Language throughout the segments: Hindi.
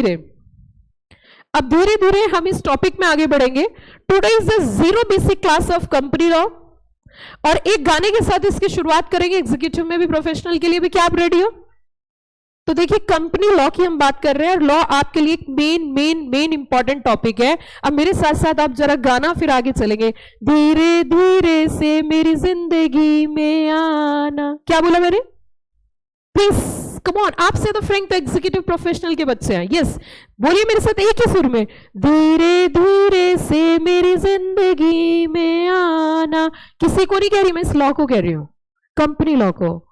धीरे अब धीरे धीरे हम इस टॉपिक में आगे बढ़ेंगे। Today is the zero basic class of company law, और एक गाने के साथ इसकी शुरुआत करेंगे। एग्जीक्यूटिव में भी, प्रोफेशनल के लिए भी। क्या आप रेडी हो? तो देखिए, कंपनी लॉ की हम बात कर रहे हैं और लॉ आपके लिए एक मेन इंपॉर्टेंट टॉपिक है। अब मेरे साथ साथ आप जरा गाना फिर आगे चलेंगे। धीरे धीरे से मेरी जिंदगी में आना। क्या बोला मैंने? प्लीज कम ऑन, आपसे तो फ्रैंक तो एग्जीक्यूटिव प्रोफेशनल के बच्चे हैं। यस, बोलिए मेरे साथ एक ही सुर में। धीरे धीरे से मेरी जिंदगी में आना। किसी को नहीं कह रही मैं, इस लॉ को कह रही हूं, कंपनी लॉ को,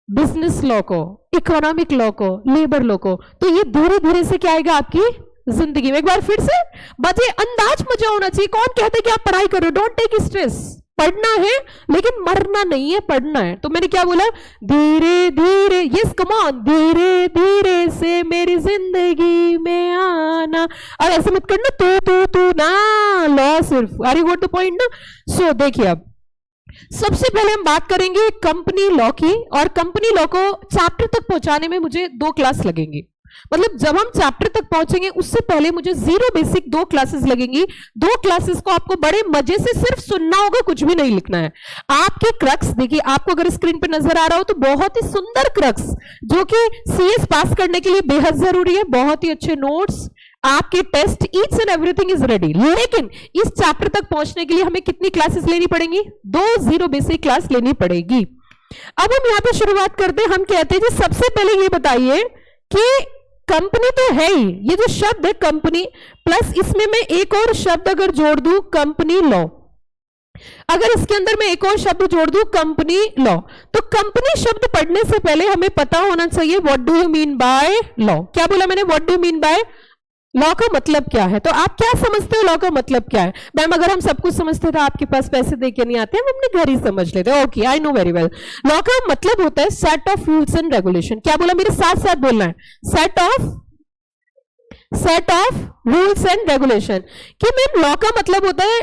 बिजनेस लॉ को, इकोनॉमिक लॉ को, लेबर लॉ को। तो ये धीरे धीरे से क्या आएगा आपकी जिंदगी में। एक बार फिर से बताइए, अंदाज मजा होना चाहिए। कौन कहते कि आप पढ़ाई करो? Don't take stress. पढ़ना है लेकिन मरना नहीं है, पढ़ना है। तो मैंने क्या बोला? धीरे धीरे, यस कम ऑन, धीरे धीरे से मेरी जिंदगी में आना। अब ऐसे मत करना तू ना, लॉ सिर्फ। Are you got the point ना? सो देखिए, अब सबसे पहले हम बात करेंगे कंपनी लॉ की, और कंपनी लॉ को चैप्टर तक पहुंचाने में मुझे 2 क्लास लगेंगी। मतलब जब हम चैप्टर तक पहुंचेंगे उससे पहले मुझे जीरो बेसिक 2 क्लासेस लगेंगी। 2 क्लासेस को आपको बड़े मजे से सिर्फ सुनना होगा, कुछ भी नहीं लिखना है। आपके क्रक्स देखिए, आपको अगर स्क्रीन पे नजर आ रहा हो तो बहुत ही सुंदर क्रक्स, जो कि सीएस पास करने के लिए बेहद जरूरी है। बहुत ही अच्छे नोट्स, आपके test, each and everything is ready. लेकिन इस चैप्टर तक पहुंचने के लिए हमें कितनी क्लासेस लेनी पड़ेंगी? 2 जीरो बेसिक क्लास लेनी पड़ेगी। अब हम यहां पे शुरुआत करते हैं। हम कहते हैं जी, सबसे पहले ये बताइए कि कंपनी तो है ही, ये जो शब्द है कंपनी, प्लस इसमें मैं एक और शब्द अगर जोड़ दूं, कंपनी लॉ। अगर इसके अंदर मैं एक और शब्द जोड़ दूं, कंपनी लॉ, तो कंपनी शब्द पढ़ने से पहले हमें पता होना चाहिए what do you mean by law. क्या बोला मैंने? What do you mean by law का मतलब क्या है? तो आप क्या समझते हो लॉ का मतलब क्या है? मैम, अगर हम सब कुछ समझते तो आपके पास पैसे दे के नहीं आते, हम अपने घर ही समझ लेते। Okay, I know very well. Law का मतलब होता है set of rules and regulation. क्या बोला? मेरे साथ साथ बोलना है, set of rules and regulation. कि मैम लॉ का मतलब होता है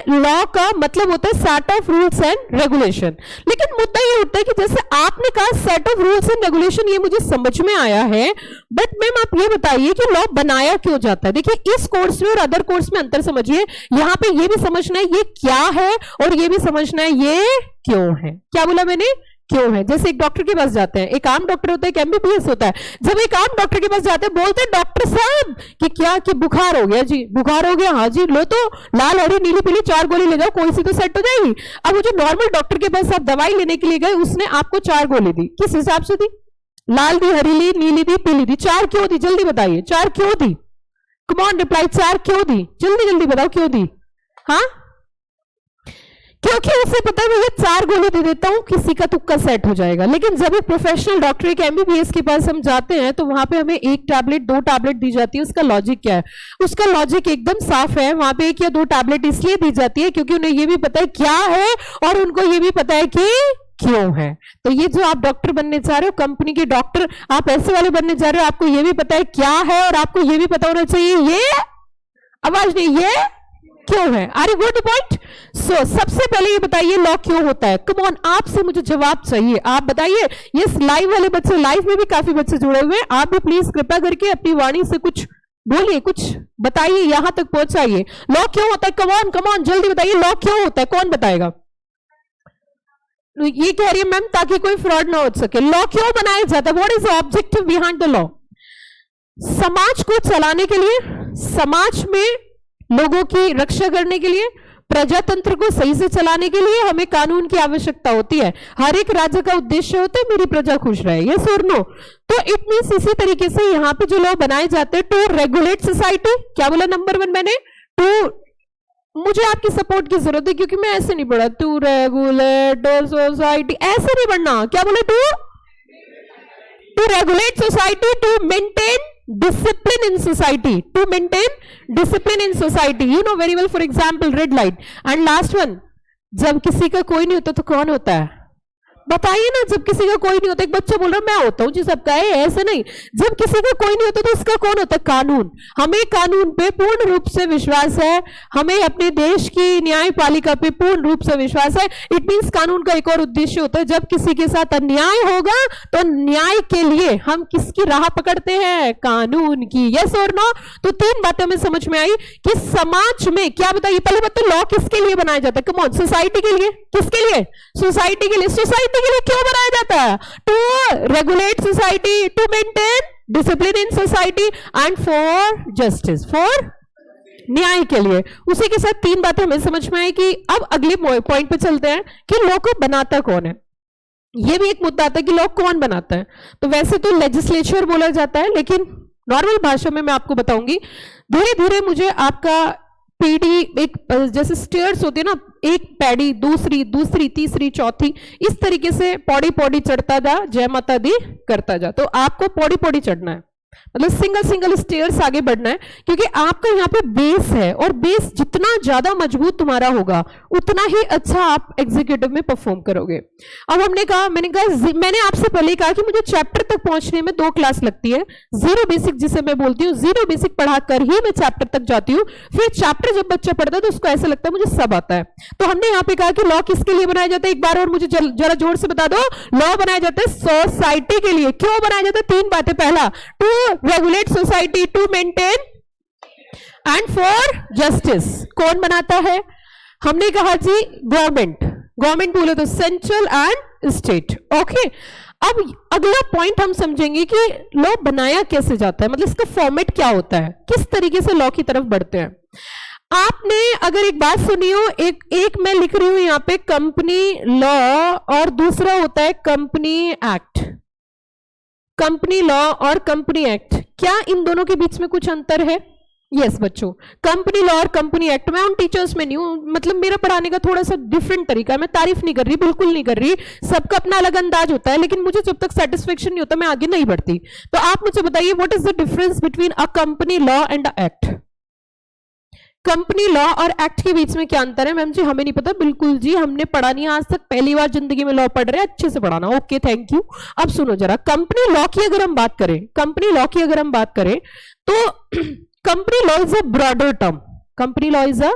set of rules and regulation. लेकिन मुद्दा ये होता है कि जैसे आपने कहा set of rules and regulation, ये मुझे समझ में आया है, बट मैम आप ये बताइए कि लॉ बनाया क्यों जाता है? देखिए, इस कोर्स में और अदर कोर्स में अंतर समझिए। यहां पे ये भी समझना है ये क्या है, और ये भी समझना है ये क्यों है। क्या बोला मैंने? क्यों है। जैसे एक डॉक्टर के पास जाते हैं, एक आम डॉक्टर होता है, एक एमबीबीएस होता है। जब एक आम डॉक्टर के पास जाते हैं, बोलते हैं डॉक्टर साहब कि क्या, कि बुखार हो गया जी, बुखार हो गया, हाँ जी, लो तो लाल हरी नीली पीली 4 गोली ले जाओ, कोई सी तो सेट हो जाएगी। अब वो जो नॉर्मल डॉक्टर के पास आप दवाई लेने के लिए गए, उसने आपको 4 गोली दी, किस हिसाब से दी? लाल दी, हरी ली, नीली दी, पीली दी। 4 क्यों दी? जल्दी बताइए, 4 क्यों दी? कम ऑन रिप्लाई, 4 क्यों दी? जल्दी जल्दी बताओ क्यों दी? हाँ, क्योंकि उसे पता है मैं 4 गोली दे देता हूं, किसी का तुक्का सेट हो जाएगा। लेकिन जब एक प्रोफेशनल डॉक्टर, एक एमबीबीएस के पास हम जाते हैं, तो वहां पे हमें 1 टैबलेट 2 टैबलेट दी जाती है। उसका लॉजिक क्या है? उसका लॉजिक एकदम साफ है। वहां पे 1 या 2 टैबलेट इसलिए दी जाती है क्योंकि उन्हें ये भी पता है क्या है, और उनको ये भी पता है कि क्यों है। तो ये जो आप डॉक्टर बनने जा रहे हो, कंपनी के डॉक्टर आप ऐसे वाले बनने जा रहे हो, आपको ये भी पता है क्या है, और आपको ये भी पता होना चाहिए ये, आवाज नहीं, ये क्यों है। Are you got the point? So सबसे पहले ये बताइए लॉ क्यों होता है। कम ऑन, आपसे मुझे जवाब चाहिए, आप बताइए। ये लाइव वाले बच्चे, लाइव में भी काफी बच्चे जुड़े हुए हैं, आप भी प्लीज कृपया करके अपनी वाणी से कुछ बोलिए, कुछ बताइए, यहां तक पहुंचाइए। लॉ क्यों होता है? कम ऑन जल्दी बताइए, लॉ क्यों होता है? कौन बताएगा? ये कह रही है मैम ताकि कोई फ्रॉड ना हो सके। लॉ क्यों बनाया जाता है? What is the objective behind the law? समाज को चलाने के लिए, समाज में लोगों की रक्षा करने के लिए, प्रजातंत्र को सही से चलाने के लिए हमें कानून की आवश्यकता होती है। हर एक राज्य का उद्देश्य होता है मेरी प्रजा खुश रहे, यस और नो। तो इट मींस इसी तरीके से यहाँ पे जो लॉ बनाए जाते हैं टू रेगुलेट सोसाइटी। क्या बोला नंबर 1 मैंने? टू, मुझे आपकी सपोर्ट की जरूरत है क्योंकि मैं ऐसे नहीं पढ़ा, टू रेगुलेट सोसाइटी, ऐसे नहीं पढ़ना। क्या बोले? To regulate society, to maintain discipline in society, to maintain discipline in society, you know very well, for example red light, and last one, जब किसी का कोई नहीं होता तो कौन होता है? बताइए ना, जब किसी का कोई नहीं होता, एक बच्चा बोल रहा मैं होता हूं जी सबका है, ऐसे नहीं। जब किसी का कोई नहीं होता तो उसका कौन होता है? कानून। हमें कानून पे पूर्ण रूप से विश्वास है, हमें अपने देश की न्यायपालिका पे पूर्ण रूप से विश्वास है। इट मींस कानून का एक और उद्देश्य होता है, जब किसी के साथ अन्याय होगा तो न्याय के लिए हम किसकी राह पकड़ते हैं? कानून की। यस और नो? तो तीन बातें हमें समझ में आई कि समाज में क्या बताइए, पहले बात तो लॉ किसके लिए बनाया जाता है? कम ऑन, सोसाइटी के लिए। किसके लिए? सोसाइटी के लिए। सोसाइटी के लिए क्यों बनाया जाता है? To regulate society, to maintain discipline in society and for justice, for न्याय के लिए। उसी के साथ तीन बातें हमें समझ में आई कि अब अगले पॉइंट पे चलते हैं कि लॉ को बनाता कौन है। यह भी एक मुद्दा आता है कि लॉ कौन बनाता है। तो वैसे तो लेजिस्लेचर बोला जाता है, लेकिन नॉर्मल भाषा में मैं आपको बताऊंगी। धीरे धीरे मुझे आपका पीढ़ी एक जैसे स्टेयर्स होती है ना, एक पैड़ी, दूसरी, दूसरी, तीसरी, चौथी, इस तरीके से पौड़ी पौड़ी चढ़ता जा, जय माता दी करता जा। तो आपको पौड़ी पौड़ी चढ़ना है, मतलब सिंगल सिंगल स्टेयर्स आगे बढ़ना है, क्योंकि आपका यहाँ पे बेस है, और बेस जितना ज्यादा मजबूत तुम्हारा होगा उतना ही अच्छा आप एग्जीक्यूटिव में परफॉर्म करोगे। अब मैंने आपसे पहले ही कहा कि मुझे चैप्टर तक पहुंचने में 2 क्लास लगती है। जीरो बेसिक जिसे मैं बोलती हूँ, जीरो बेसिक पढ़ाकर ही मैं चैप्टर तक जाती हूँ। फिर चैप्टर जब बच्चा पढ़ता है तो उसको ऐसा लगता है मुझे सब आता है। तो हमने यहाँ पे कहा कि लॉ किसके लिए बनाया जाता है? एक बार और मुझे जरा जोर से बता दो। लॉ बनाया जाता है सोसाइटी के लिए। क्यों बनाया जाता है? 3 बातें। पहला, to regulate society, to maintain and for justice. कौन बनाता है? हमने कहा जी गवर्नमेंट। गवर्नमेंट बोले तो सेंट्रल एंड स्टेट। ओके, अब अगला पॉइंट हम समझेंगे कि लॉ बनाया कैसे जाता है, मतलब इसका फॉर्मेट क्या होता है, किस तरीके से लॉ की तरफ बढ़ते हैं। आपने अगर एक बात सुनी हो, एक मैं लिख रही हूं यहां पे कंपनी लॉ, और दूसरा होता है कंपनी एक्ट। कंपनी लॉ और कंपनी एक्ट, क्या इन दोनों के बीच में कुछ अंतर है? यस बच्चों, कंपनी लॉ और कंपनी एक्ट। मैं उन टीचर्स में नहीं हूं, मतलब मेरा पढ़ाने का थोड़ा सा डिफरेंट तरीका है। मैं तारीफ नहीं कर रही, बिल्कुल नहीं कर रही, सबका अपना अलग अंदाज होता है, लेकिन मुझे जब तक सेटिस्फेक्शन नहीं होता मैं आगे नहीं बढ़ती। तो आप मुझे बताइए, what is the difference between a company law and a act? Company law और एक्ट के बीच में क्या अंतर है? मैम जी हमें नहीं पता। बिल्कुल जी, हमने पढ़ा नहीं आज तक, पहली बार जिंदगी में लॉ पढ़ रहे हैं, अच्छे से पढ़ाना। Okay thank you. अब सुनो जरा, कंपनी लॉ की अगर हम बात करें, कंपनी लॉ की अगर हम बात करें तो company law is a broader term. Company law is a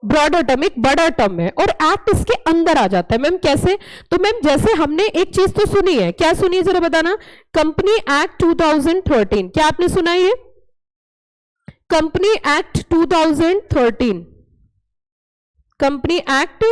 broader term, एक बड़ा टर्म है, और एक्ट इसके अंदर आ जाता है। मैम कैसे? तो मैम जैसे हमने एक चीज तो सुनी है, क्या सुनी है जरा बताना? कंपनी एक्ट 2013, क्या आपने सुना है? ये company act 2013, company act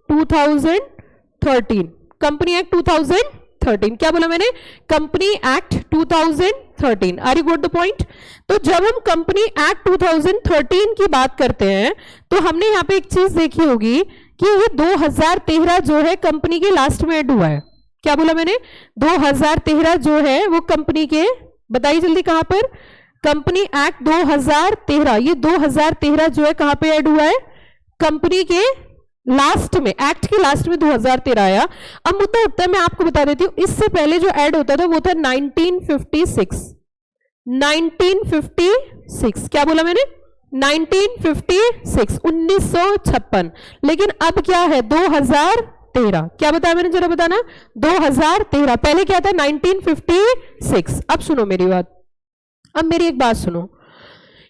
2013, company act 2013, क्या बोला मैंने? Company act 2013। Are you got the point? तो जब हम कंपनी एक्ट 2013 की बात करते हैं तो हमने यहां पे एक चीज देखी होगी कि ये 2013 जो है कंपनी के लास्ट में ऐड हुआ है। क्या बोला मैंने? 2013 जो है वो कंपनी के, बताइए जल्दी कहां पर? कंपनी एक्ट 2013, ये 2013 जो है कहां पे ऐड हुआ है? कंपनी के लास्ट में, एक्ट के लास्ट में 2013 आया। अब मुद्दा उठता है, मैं आपको बता देती हूं, इससे पहले जो ऐड होता था वो था 1956। 1956, क्या बोला मैंने? 1956, 1956। लेकिन अब क्या है? 2013। क्या बताया मैंने जरा बताना? 2013। पहले क्या था? 1956। अब सुनो मेरी बात, अब मेरी एक बात सुनो,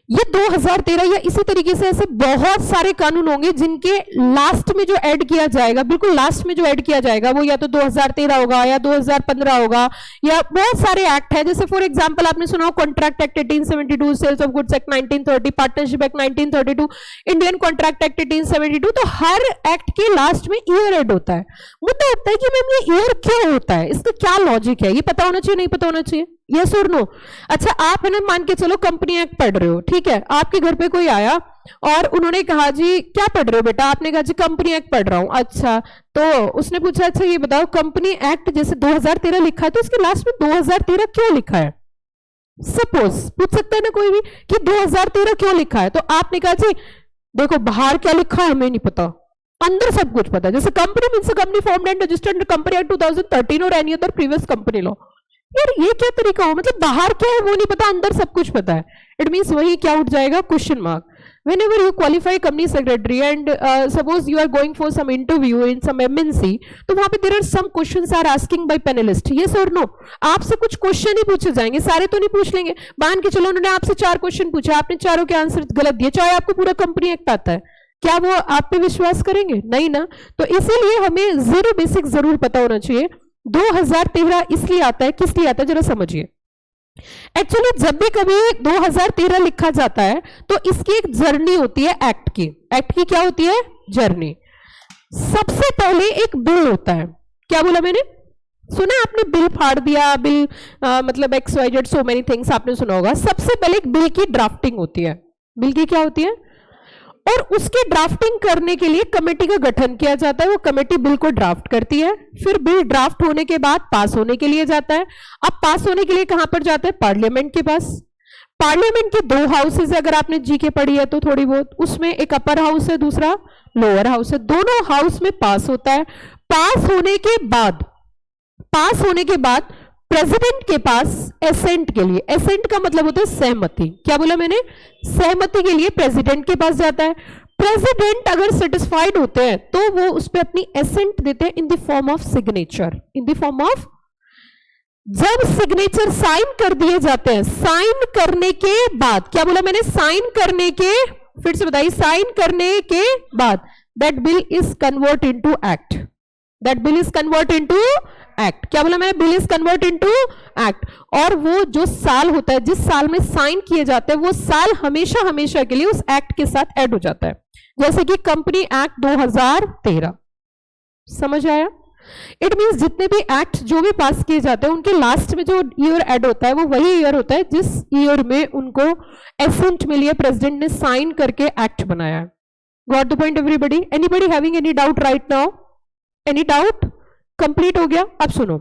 ये 2013 या इसी तरीके से ऐसे बहुत सारे कानून होंगे जिनके लास्ट में जो ऐड किया जाएगा, बिल्कुल लास्ट में जो ऐड किया जाएगा वो या तो 2013 होगा या 2015 होगा, या बहुत सारे एक्ट है। जैसे फॉर एग्जांपल आपने सुना हो contract act 1872, sales of goods act 1930, partnership act 1932, Indian contract act 1872। तो हर एक्ट के लास्ट में ईयर ऐड होता है। मुद्दा होता है कि मैम ये ईयर क्यों होता है, इसका क्या लॉजिक है? ये पता होना चाहिए, नहीं पता होना चाहिए? यस और नो? अच्छा, आप है ना मान के चलो कंपनी एक्ट पढ़ रहे हो, ठीक है, आपके घर पे कोई आया और उन्होंने कहा जी क्या पढ़ रहे हो बेटा? आपने कहा जी कंपनी एक्ट पढ़ रहा हूं। अच्छा, तो उसने पूछा अच्छा ये बताओ कंपनी एक्ट जैसे 2013 लिखा है तो इसके लास्ट में 2013 क्यों लिखा है? सपोज पूछ सकता है ना कोई भी कि 2013 क्यों लिखा है? तो आपने कहा जी देखो बाहर क्या लिखा है हमें नहीं पता, अंदर सब कुछ पता है। जैसे company means a company formed and registered under company act 2013 और any other previous company law. यार ये क्या तरीका हो, मतलब बाहर क्या है वो नहीं पता, अंदर सब कुछ पता है। इट मींस वही क्या उठ जाएगा? Question mark. whenever you qualify company secretary and suppose you are going for some interview in some MNC, तो वहां पे there are some questions are asking by panelist, yes or no? आपसे कुछ क्वेश्चन ही पूछे जाएंगे, सारे तो नहीं पूछ लेंगे। मान के चलो उन्होंने आपसे 4 क्वेश्चन पूछा, आपने चारों के आंसर गलत दिए, चाहे आपको पूरा कंपनी एक्ट आता है, क्या वो आप पे विश्वास करेंगे? नहीं ना। तो इसीलिए हमें जीरो बेसिक जरूर पता होना चाहिए। 2013 इसलिए आता है, किस लिए आता है जरा समझिए। एक्चुअली जब भी कभी 2013 लिखा जाता है तो इसकी एक जर्नी होती है एक्ट की। एक्ट की क्या होती है? जर्नी। सबसे पहले एक बिल होता है। क्या बोला मैंने? सुना आपने? बिल फाड़ दिया, बिल मतलब XYZ सो मेनी थिंग्स आपने सुना होगा। सबसे पहले एक बिल की ड्राफ्टिंग होती है। बिल की क्या होती है? और उसकी ड्राफ्टिंग करने के लिए कमेटी का गठन किया जाता है। वो कमेटी बिल को ड्राफ्ट करती है, फिर बिल ड्राफ्ट होने के बाद पास होने के लिए जाता है। अब पास होने के लिए कहां पर जाता है? पार्लियामेंट के पास। पार्लियामेंट के 2 हाउसेस है, अगर आपने जीके पढ़ी है तो थोड़ी बहुत, उसमें एक अपर हाउस है, दूसरा लोअर हाउस है। दोनों हाउस में पास होता है। पास होने के बाद प्रेसिडेंट के पास एसेंट के लिए, एसेंट का मतलब होता है सहमति। क्या बोला मैंने? सहमति के लिए प्रेसिडेंट के पास जाता है। प्रेसिडेंट अगर सेटिस्फाइड होते हैं तो वो उस पर अपनी एसेंट देते हैं इन the form of signature. In the form of, जब सिग्नेचर साइन कर दिए जाते हैं, साइन करने के बाद, क्या बोला मैंने? साइन करने के, फिर से बताइए, साइन करने के बाद that bill is convert into act. That bill is convert into act. क्या बोला मैंने? Bill is convert into act. और वो जो साल होता है, जिस साल में साइन किए जाते हैं, वो साल हमेशा हमेशा के लिए उस एक्ट के साथ ऐड हो जाता है। जैसे कि कंपनी एक्ट 2013, समझ आया? इट मींस जितने भी एक्ट जो भी पास किए जाते हैं उनके लास्ट में जो ईयर ऐड होता है वो वही ईयर होता है जिस ईयर में उनको एसेंट मिली है, प्रेसिडेंट ने साइन करके एक्ट बनाया है। Got the point everybody? Anybody having any doubt right now? Any doubt? Complete हो गया? अब सुनो,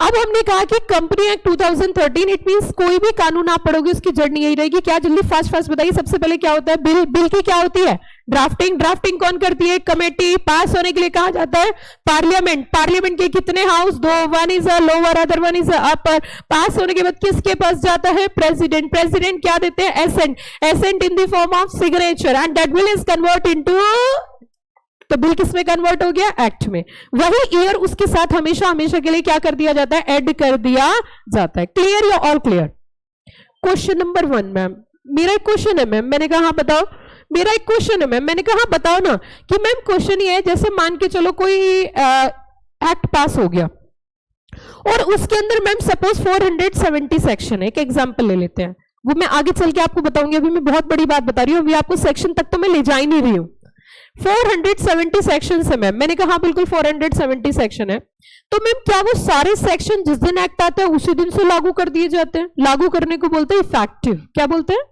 अब हमने कहा कि कंपनी एक्ट 2013, इट मींस कोई भी कानून आप पढ़ोगे उसकी जर्नी यही रहेगी। क्या? जल्दी फास्ट बताइए। सबसे पहले क्या होता है? बिल। बिल की क्या होती है? ड्राफ्टिंग। ड्राफ्टिंग कौन करती है? कमेटी। पास होने के लिए कहां जाता है? पार्लियामेंट। पार्लियामेंट के कितने house? 2, 1 is a lower, other 1 is a upper. Pass होने के बाद किसके पास जाता है? प्रेसिडेंट। प्रेसिडेंट क्या देते हैं? Assent. Assent in the form of signature and that bill is convert into, तो बिल किस में कन्वर्ट हो गया? एक्ट में। वही ईयर उसके साथ हमेशा हमेशा के लिए क्या कर दिया जाता है? ऐड कर दिया जाता है। क्लियर या all clear? Question number 1 ma'am, मेरा एक क्वेश्चन है मैम, मैंने कहा हाँ बताओ, मेरा एक क्वेश्चन है मैम, मैंने कहा हाँ बताओ ना, कि मैम क्वेश्चन ये है, जैसे मान के चलो कोई एक्ट पास हो गया और उसके अंदर मैम सपोज 470 सेक्शन है, एक एग्जांपल ले लेते हैं, वो मैं आगे चल के आपको बताऊंगी, अभी मैं बहुत बड़ी बात बता रही हूँ, अभी आपको सेक्शन तक तो मैं ले जा ही नहीं रही हूँ। 470 सेक्शन है मैम, मैंने कहा बिल्कुल 470 सेक्शन है, तो मैम क्या वो सारे सेक्शन जिस दिन एक्ट आता है उसी दिन से लागू कर दिए जाते हैं? लागू करने को बोलते हैं इफेक्टिव, क्या बोलते हैं?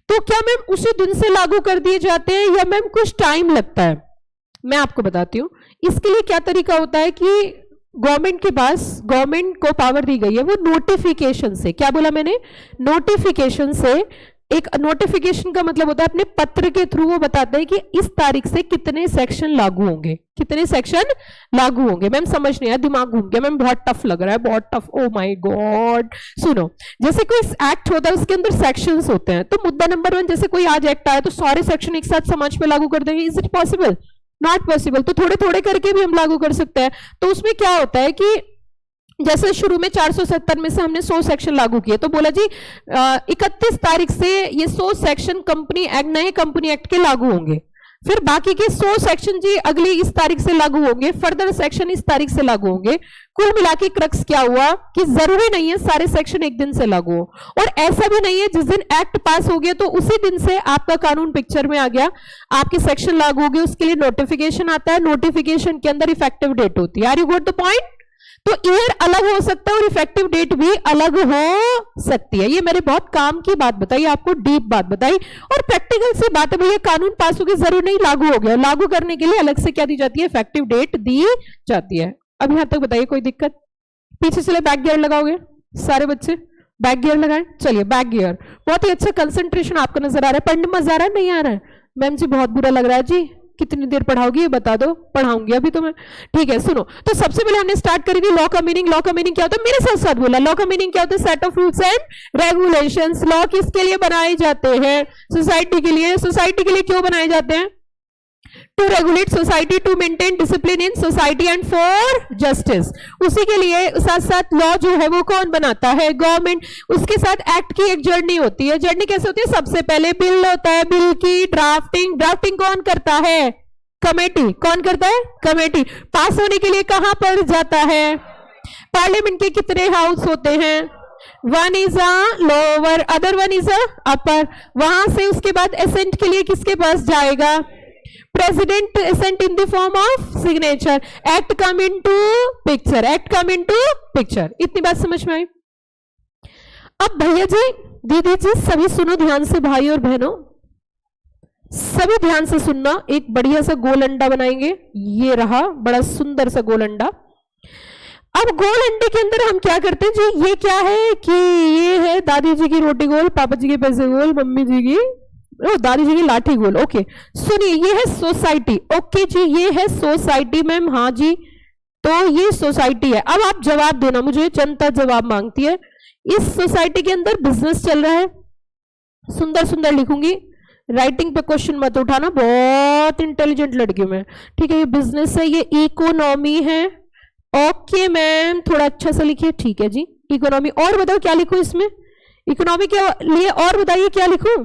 तो क्या मैम उसी दिन से लागू कर दिए जाते हैं या मैम कुछ टाइम लगता है? मैं आपको बताती हूँ इसके लिए क्या तरीका होता है कि गवर्नमेंट के पास, गवर्नमेंट को पावर दी गई है वो नोटिफिकेशन से, क्या बोला मैंने? नोटिफिकेशन से, एक नोटिफिकेशन का मतलब होता है अपने पत्र के थ्रू वो बताते हैं कि इस तारीख से कितने सेक्शन लागू होंगे, कितने सेक्शन लागू होंगे। मैम समझ नहीं आया, दिमाग घूम गया मैम, बहुत टफ लग रहा है, बहुत टफ, ओ माय गॉड। सुनो, जैसे कोई एक्ट होता है उसके अंदर सेक्शंस होते हैं, तो मुद्दा नंबर 1, जैसे कोई आज एक्ट आया तो सारे सेक्शन एक साथ समाज पे लागू कर देंगे, is it possible? Not possible. तो थोड़े थोड़े करके भी हम लागू कर सकते हैं। तो उसमें क्या होता है कि जैसे शुरू में 470 में से हमने 100 सेक्शन लागू किए, तो बोला जी 31 तारीख से ये 100 सेक्शन कंपनी एक्ट, नए कंपनी एक्ट के लागू होंगे, फिर बाकी के 100 सेक्शन जी अगली इस तारीख से लागू होंगे, फर्दर सेक्शन इस तारीख से लागू होंगे। कुल मिला के क्रक्स क्या हुआ कि जरूरी नहीं है सारे सेक्शन एक दिन से लागू हो, और ऐसा भी नहीं है जिस दिन एक्ट पास हो गया तो उसी दिन से आपका कानून पिक्चर में आ गया, आपके सेक्शन लागू हो गए, उसके लिए नोटिफिकेशन आता है, नोटिफिकेशन के अंदर इफेक्टिव डेट होती है। Are you got the point? तो ईयर अलग हो सकता है और इफेक्टिव डेट भी अलग हो सकती है। ये मेरे बहुत काम की बात बताई, आपको डीप बात बताई, और प्रैक्टिकल से बात है भैया, कानून पास हो गया जरूर नहीं लागू हो गया, लागू करने के लिए अलग से क्या दी जाती है? इफेक्टिव डेट दी जाती है। अब यहां तक बताइए कोई दिक्कत? पीछे चले, बैक गियर लगाओगे सारे बच्चे? बैक गियर लगाएं, चलिए बैक गियर। बहुत ही अच्छा कंसंट्रेशन आपका नजर आ रहा है, पढ़ने में मजा आ रहा है नहीं आ रहा है? मैम जी बहुत बुरा लग रहा है जी, कितनी देर पढ़ाओगी ये बता दो, पढ़ाऊंगी अभी तुम्हें। ठीक है सुनो, तो सबसे पहले हमने स्टार्ट करी थी लॉ का मीनिंग। लॉ का मीनिंग क्या होता है, मेरे साथ साथ बोला, लॉ का मीनिंग क्या होता है, set of rules and regulations. Law किसके लिए बनाए जाते हैं, सोसाइटी के लिए। सोसाइटी के लिए क्यों बनाए जाते हैं, to regulate society, to maintain discipline in society and for justice. उसी के लिए साथ साथ लॉ जो है वो कौन बनाता है, गवर्नमेंट। उसके साथ एक्ट की एक जर्नी होती है। जर्नी कैसे होती है, सबसे पहले बिल होता है, बिल की ड्राफ्टिंग। ड्राफ्टिंग कौन करता है, कमेटी। कौन करता है, कमेटी। पास होने के लिए कहां पर जाता है, पार्लियामेंट के कितने हाउस होते हैं, one is a lower, other one is a upper. वहां से उसके बाद एसेंट के लिए किसके पास जाएगा, president assent in the form of signature. Act come into picture, act come into picture. इतनी बात समझ में आई। अब भैया जी दीदी जी सभी सुनो ध्यान से, भाई और बहनों सभी ध्यान से सुनना। एक बढ़िया सा गोल अंडा बनाएंगे, ये रहा बड़ा सुंदर सा गोल अंडा। अब गोल अंडे के अंदर हम क्या करते हैं जी, ये क्या है कि ये है दादी जी की रोटी गोल, पापा जी के पैसे गोल, मम्मी जी की दादी जी की लाठी गोल। ओके सुनिए, ये है सोसाइटी। ओके जी, ये है सोसाइटी मैम, हाँ जी, तो ये सोसाइटी है। अब आप जवाब देना मुझे, जनता जवाब मांगती है। इस सोसाइटी के अंदर बिजनेस चल रहा है, सुंदर सुंदर लिखूंगी, राइटिंग पे क्वेश्चन मत उठाना, बहुत इंटेलिजेंट लड़की हूं मैं। ठीक है, ये बिजनेस है, ये इकोनॉमी है। ओके मैम, थोड़ा अच्छा सा लिखिए। ठीक है जी, इकोनॉमी। और बताओ क्या लिखूं इसमें, इकोनॉमी के लिए और बताइए क्या लिखूं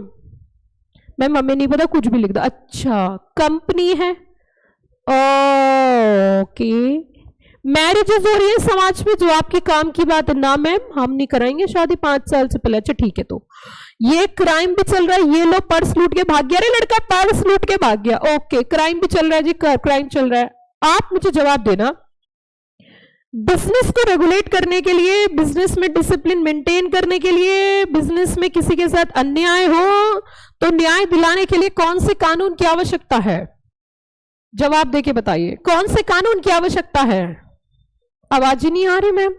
मैम, हमें नहीं पता, कुछ भी लिख दो। अच्छा, कंपनी है। ओके, मैरिजेस हो रही है समाज में, जो आपके काम की बात है ना मैम, हम नहीं कराएंगे शादी 5 साल से पहले। अच्छा ठीक है, तो ये क्राइम भी चल रहा है, ये लो पर्स लूट के भाग गया, अरे लड़का पर्स लूट के भाग गया। ओके, क्राइम भी चल रहा है जी, क्राइम चल रहा है। आप मुझे जवाब देना, बिजनेस को रेगुलेट करने के लिए, बिजनेस में डिसिप्लिन मेंटेन करने के लिए, बिजनेस में किसी के साथ अन्याय हो तो न्याय दिलाने के लिए कौन से कानून की आवश्यकता है, जवाब देके बताइए, कौन से कानून की आवश्यकता है। आवाज ही नहीं आ रही मैम।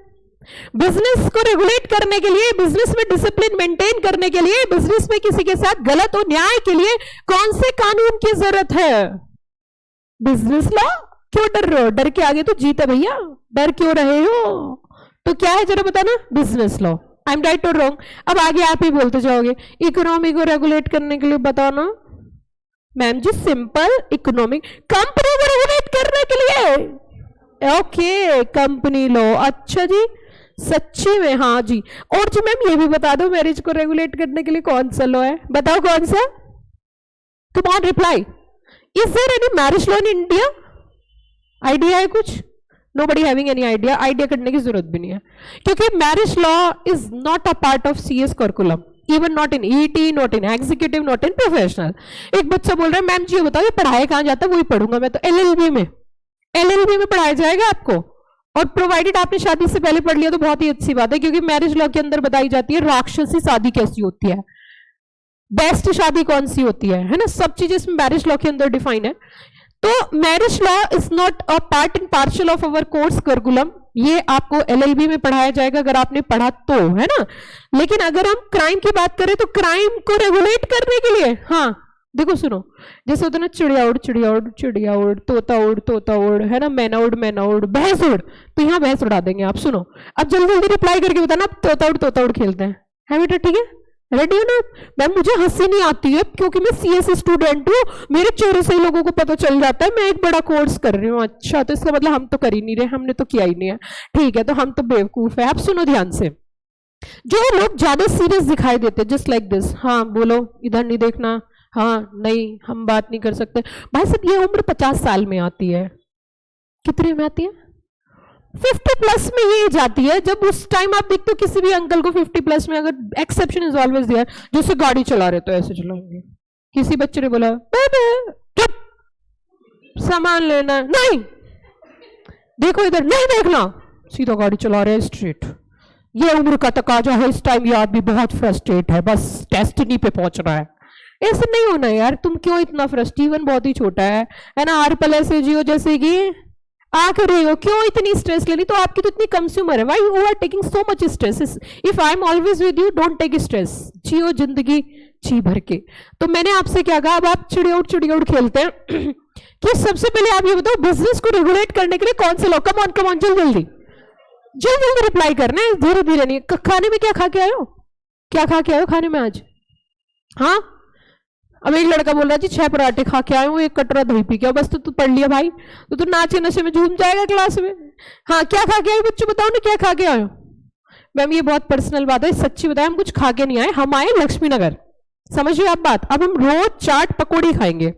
बिजनेस को रेगुलेट करने के लिए, बिजनेस में डिसिप्लिन मेंटेन करने के लिए, बिजनेस में किसी के साथ गलत हो न्याय के लिए कौन से कानून की जरूरत है, बिजनेस लॉ। क्यों डर रहे हो, डर के आगे तो जीत है भैया, डर क्यों रहे हो, तो क्या है जरा बताना, business law. I am right और रॉन्ग, अब आगे आप ही बोलते जाओगे। इकोनॉमी को रेगुलेट करने के लिए बताना मैम जी, सिंपल, इकोनॉमिक, कंपनी को रेगुलेट करने के लिए। Okay, company law. अच्छा जी, सच्ची में, हाँ जी। और जी मैम ये भी बता दो, मैरिज को रेगुलेट करने के लिए कौन सा लॉ है, बताओ कौन सा, come on reply. Is there any marriage law in India, idea है कुछ, nobody having any idea, idea करने की जरूरत भी नहीं है, क्योंकि marriage law is not a part of CS curriculum, even not in ET, not in executive, not in professional. एक बच्चा बोल रहा है मैम जी ये बताओ ये पढ़ाया कहां जाता है, वही पढ़ूंगा मैं तो, एलएलबी में, एलएलबी में पढ़ाया जाएगा आपको, और प्रोवाइडेड आपने शादी से पहले पढ़ लिया तो बहुत ही अच्छी बात है, क्योंकि मैरिज लॉ के अंदर बताई जाती है राक्षसी शादी कैसी होती है, बेस्ट शादी कौन सी होती है ना, सब चीजें इसमें मैरिज लॉ के अंदर डिफाइन है। तो marriage law is not a part and partial of our course curriculum, ये आपको एलएलबी में पढ़ाया जाएगा अगर आपने पढ़ा तो, है ना। लेकिन अगर हम क्राइम की बात करें तो क्राइम को रेगुलेट करने के लिए, हाँ देखो सुनो, जैसे होता है ना, चिड़िया उड़ चिड़िया उड़ चिड़िया उड़, तोता उड़, है ना, मैना उड़, भैंस उड़, तो यहाँ भैंस उड़ा देंगे आप। सुनो अब जल्दी जल्दी रिप्लाई करके बताना, अब तोता उड़ खेलते हैं, है बेटा, ठीक है, रेडी हो ना मैम। मुझे हंसी नहीं आती है क्योंकि मैं सीएस स्टूडेंट हूँ, मेरे चेहरे से ही लोगों को पता चल जाता है मैं एक बड़ा कोर्स कर रही हूँ। अच्छा, तो इसका मतलब हम तो कर ही नहीं रहे, हमने तो किया ही नहीं है, ठीक है, तो हम तो बेवकूफ है। आप सुनो ध्यान से, जो लोग ज्यादा सीरियस दिखाई देते, जस्ट लाइक दिस, हाँ बोलो, इधर नहीं देखना, हाँ नहीं हम बात नहीं कर सकते, भाई साहब ये उम्र 50 साल में आती है, कितने में आती है, 50 प्लस में ये जाती है, जब उस टाइम आप देखते हो किसी भी अंकल को 50 प्लस में, अगर एक्सेप्शन इज ऑलवेज देयर, जैसे गाड़ी चला रहे तो ऐसे चलाएंगे, किसी बच्चे ने बोला चुप सामान लेना नहीं, देखो इधर नहीं देखना, सीधा गाड़ी चला रहे स्ट्रेट। ये उम्र का तकाजा है, इस टाइम ये आदमी बहुत फ्रस्ट्रेट है, बस डेस्टिनी पे पहुंच रहा है। ऐसे नहीं होना यार, तुम क्यों इतना फ्रस्ट्रेट, जीवन बहुत ही छोटा है ना, हर पल ऐसे जियो जैसे कि आकर रही हो, क्यों इतनी स्ट्रेस लेनी, तो आपकी तो इतनी कंज्यूमर है, why you are taking so much stress, if I am always with you don't take stress, जियो जिंदगी जी भर के। तो मैंने आपसे क्या कहा, अब आप चिड़िया उड़ खेलते हैं कि सबसे पहले आप ये बताओ बिजनेस को रेगुलेट करने के लिए कौन से लॉ, कम ऑन जल्दी जल्दी जल्दी जल्दी रिप्लाई करना है, धीरे धीरे नहीं। खाने में क्या खा के आए हो, क्या खा के आए हो खाने में आज? हाँ, अब एक लड़का बोल रहा है जी 6 पराठे खा के आए हूँ, 1 कटोरा दही पी के, बस तो तू पढ़ लिया भाई, तो तू नाचे नशे में झूम जाएगा क्लास में। हाँ, क्या खा के आए बच्चों, बताओ ना क्या खा के आए हो? मैम ये बहुत पर्सनल बात है, सच्ची बताएं, हम कुछ खा के नहीं आए, हम आए लक्ष्मी नगर, समझिए आप बात। अब हम रोज चाट पकौड़ी खाएंगे,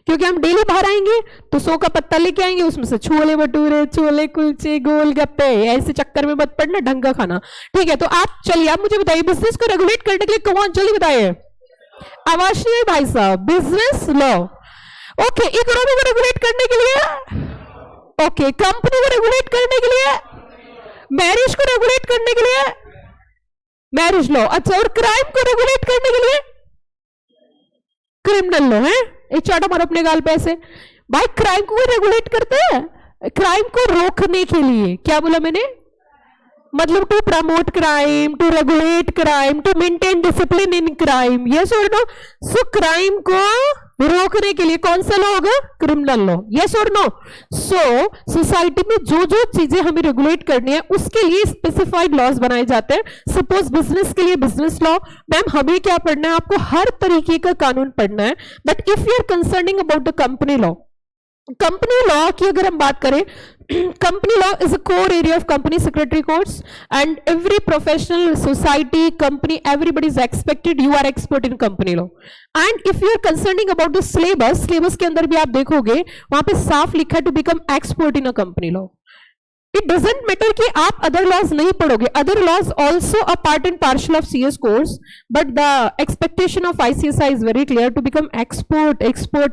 क्योंकि हम डेली बाहर आएंगे तो 100 का पत्ता लेके आएंगे, उसमें से छोले भटूरे, छोले कुलचे, गोलगप्पे, ऐसे चक्कर में मत पड़ना, ढंग का खाना, ठीक है? तो आप चलिए, आप मुझे बताइए बिजनेस को रेगुलेट करने के लिए कौन, जल्दी बताइए। आवाज नहीं भाई साहब, बिजनेस लॉ, ओके। इकोनॉमी को रेगुलेट करने के लिए, ओके। कंपनी को रेगुलेट करने के लिए, मैरिज को रेगुलेट करने के लिए मैरिज लॉ, अच्छा। और क्राइम को रेगुलेट करने के लिए क्रिमिनल लॉ है। एक चाटा मारो अपने गाल पे ऐसे। भाई क्राइम को रेगुलेट करते हैं, क्राइम को रोकने के लिए, क्या बोला मैंने, मतलब to promote crime, to regulate crime, to maintain discipline in crime, yes और नो? सो क्राइम को रोकने के लिए कौन सा लॉ होगा? क्रिमिनल लॉ, यस और नो? सो सोसाइटी में जो जो चीजें हमें रेगुलेट करनी है उसके लिए स्पेसिफाइड लॉज बनाए जाते हैं। सपोज बिजनेस के लिए बिजनेस लॉ, मैम हमें क्या पढ़ना है, आपको हर तरीके का कानून पढ़ना है। But if you are concerning about the company law, company law की अगर हम बात करें, company law is a core area of company secretary courts, and every professional society company everybody is expected, you are expert in company law. And if you are concerning about the syllabus के अंदर भी आप देखोगे वहां पे साफ लिखा है to become expert in a company law. It doesn't matter कि आप other laws नहीं पढ़ोगे, other laws also a part and parcel of CS course, but the expectation of ICSI is very clear to become expert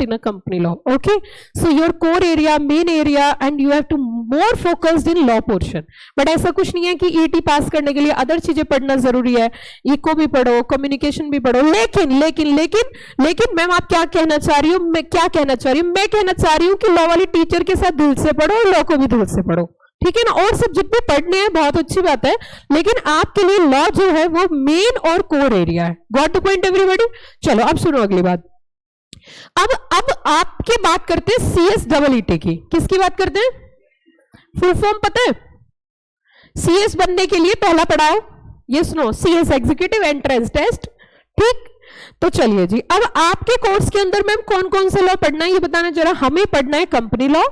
in a company law. Okay, so your core area, main area, and you have to more focused in law portion. But ऐसा कुछ नहीं है कि ET पास करने के लिए अदर चीजें पढ़ना जरूरी है, इको भी पढ़ो, कम्युनिकेशन भी पढ़ो, लेकिन मैम आप क्या कहना चाह रही हो? मैं क्या कहना चाह रही हूँ? मैं कहना चाह रही हूँ कि लॉ वाली टीचर के साथ दिल से पढ़ो, लॉ को भी दिल से पढ़ो, ठीक है ना? और सब जितने पढ़ने हैं बहुत अच्छी बात है, लेकिन आपके लिए लॉ जो है वो मेन और कोर एरिया है। Got the point everybody? चलो अब सुनो अगली बात। अब आपकी बात करते हैं CSEET की। किसकी बात करते हैं? फुल फॉर्म पता है? CS बनने के लिए पहला पढ़ाओ, ये सुनो, CS एग्जीक्यूटिव एंट्रेंस टेस्ट, ठीक? तो चलिए जी, अब आपके कोर्स के अंदर मैम कौन कौन से लॉ पढ़ना है ये बताना जरा। हमें पढ़ना है कंपनी लॉ,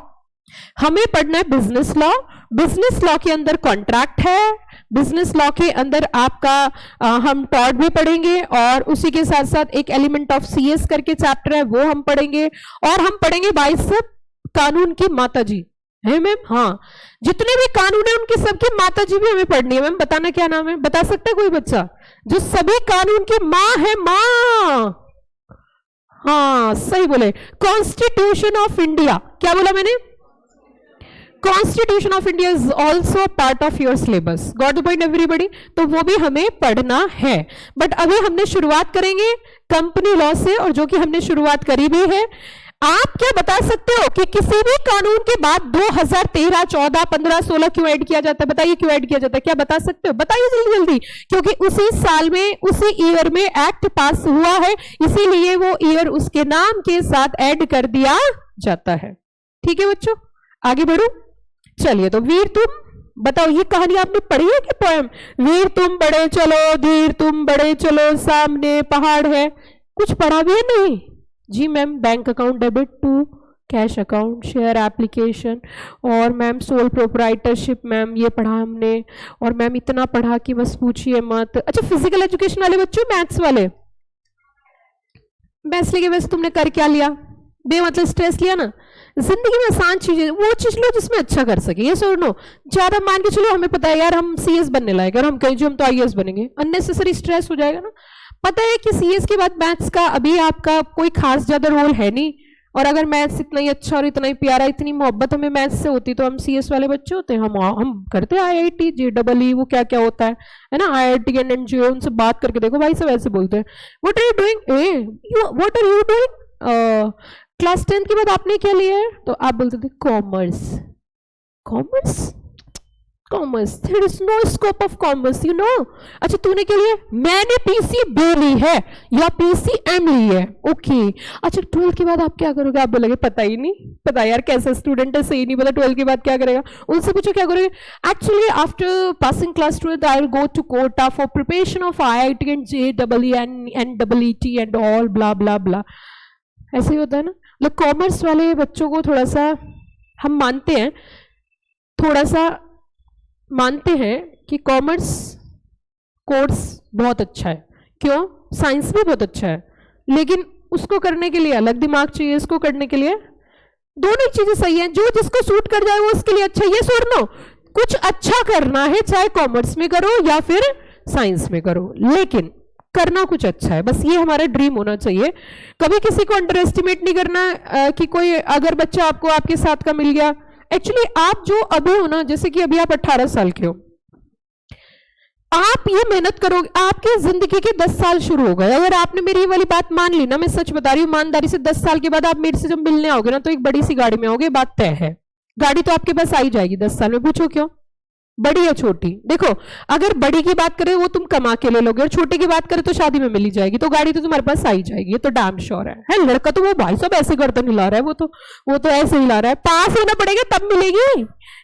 हमें पढ़ना है बिजनेस लॉ, बिजनेस लॉ के अंदर कॉन्ट्रैक्ट है, बिजनेस लॉ के अंदर आपका हम टॉर्ट भी पढ़ेंगे, और उसी के साथ साथ एक एलिमेंट ऑफ CS करके चैप्टर है वो हम पढ़ेंगे, और हम पढ़ेंगे भाई सब कानून की माता जी है मैम। हाँ, जितने भी कानून है उनकी सबकी माता जी भी हमें पढ़नी है। मैम बताना क्या नाम है, बता सकता है कोई बच्चा जो सभी कानून की माँ है? माँ, हाँ सही बोले। कॉन्स्टिट्यूशन ऑफ इंडिया, क्या बोला मैंने? Constitution of India is also part of your syllabus. Got the point everybody? तो वो भी हमें पढ़ना है। बट अभी हमने शुरुआत करेंगे कंपनी लॉ से, और जो कि हमने शुरुआत करी भी है। आप क्या बता सकते हो कि किसी भी कानून के बाद 2013, 14, 15, 16 क्यों ऐड किया जाता है? बताइए क्यों ऐड किया जाता है, क्या बता सकते हो? बताइए जल्दी जल्दी। क्योंकि उसी साल में, उसी ईयर में एक्ट पास हुआ है, इसीलिए वो ईयर उसके नाम के साथ ऐड कर दिया जाता है। ठीक है बच्चों, आगे बढ़ो। चलिए, तो वीर तुम बताओ, ये कहानी आपने पढ़ी है कि पोएम? वीर तुम बढ़े चलो, धीर तुम बढ़े चलो, सामने पहाड़ है, कुछ पढ़ा भी है? नहीं जी ma'am. Bank account debit to cash account, share application, और मैम सोल प्रोप्राइटरशिप, मैम ये पढ़ा हमने, और मैम इतना पढ़ा कि बस पूछिए मत। अच्छा, फिजिकल एजुकेशन वाले बच्चों, मैथ्स वाले, मैथ्स लेके वैसे तुमने कर क्या लिया? बेमतलब स्ट्रेस लिया ना। जिंदगी में आसान चीजें वो चीज लो जिसमें अच्छा कर सके, ये सुनो। ज्यादा मान के चलो, हमें पता है यार हम CS बनने लायक, और हम कहीं जो हम तो IAS बनेंगे, अननेसेसरी स्ट्रेस हो जाएगा ना। पता है कि CS के बाद मैथ्स का अभी आपका कोई खास ज्यादा रोल है नहीं, और अगर मैथ्स इतना ही अच्छा और इतना ही प्यारा, इतनी मोहब्बत हमें मैथ्स से होती तो हम CS वाले बच्चे होते हैं। हम करते हैं IIT, JEE, वो क्या क्या होता है ना, IIT एंड NGO, उनसे बात करके देखो भाई सब ऐसे बोलते हैं, what are you doing, what are you doing, class 10 के बाद आपने क्या लिया है? तो आप बोलते थे commerce. Commerce commerce, there is no scope of commerce, you know. अच्छा तूने क्या लिया? मैंने PCB ली है या PCM ली है, ओके। अच्छा 12 के बाद आप क्या करोगे? आप बोलोगे पता ही नहीं। पता यार कैसा स्टूडेंट है, सही नहीं पता 12 के बाद क्या करेगा। उनसे पूछो क्या करोगे? Actually after passing class 12 I will go to Kota for preparation of IIT and JEE and NEET and all blah blah blah. ऐसे ही होता है ना। लोग कॉमर्स वाले बच्चों को थोड़ा सा हम मानते हैं, थोड़ा सा मानते हैं कि कॉमर्स कोर्स बहुत अच्छा है। क्यों? साइंस भी बहुत अच्छा है, लेकिन उसको करने के लिए अलग दिमाग चाहिए, इसको करने के लिए दोनों चीजें सही हैं। जो जिसको सूट कर जाए वो उसके लिए अच्छा। ये सुन लो, कुछ अच्छा करना है चाहे कॉमर्स में करो या फिर साइंस में करो, लेकिन करना कुछ अच्छा है, बस ये हमारा ड्रीम होना चाहिए। कभी किसी को अंडर एस्टिमेट नहीं करना कि कोई अगर बच्चा आपको आपके साथ का मिल गया। एक्चुअली आप जो अभी हो ना, जैसे कि अभी आप 18 साल के हो, आप ये मेहनत करोगे, आपके जिंदगी के 10 साल शुरू हो गए। अगर आपने मेरी ये वाली बात मान ली ना, मैं सच बता रही हूँ ईमानदारी से, 10 साल के बाद आप मेरे से जब मिलने आओगे ना, तो एक बड़ी सी गाड़ी में आओगे, बात तय है। गाड़ी तो आपके पास आई जाएगी 10 साल में। पूछो क्यों? बड़ी या छोटी? देखो, अगर बड़ी की बात करें वो तुम कमा के ले लोगे, और छोटी की बात करें तो शादी में मिली जाएगी, तो गाड़ी तो तुम्हारे पास आई जाएगी, ये तो डैम श्योर है। लड़का तो वो भाई साहब ऐसे गर्दन हिला रहा है, वो तो ऐसे हिला रहा है, पास होना पड़ेगा तब मिलेगी,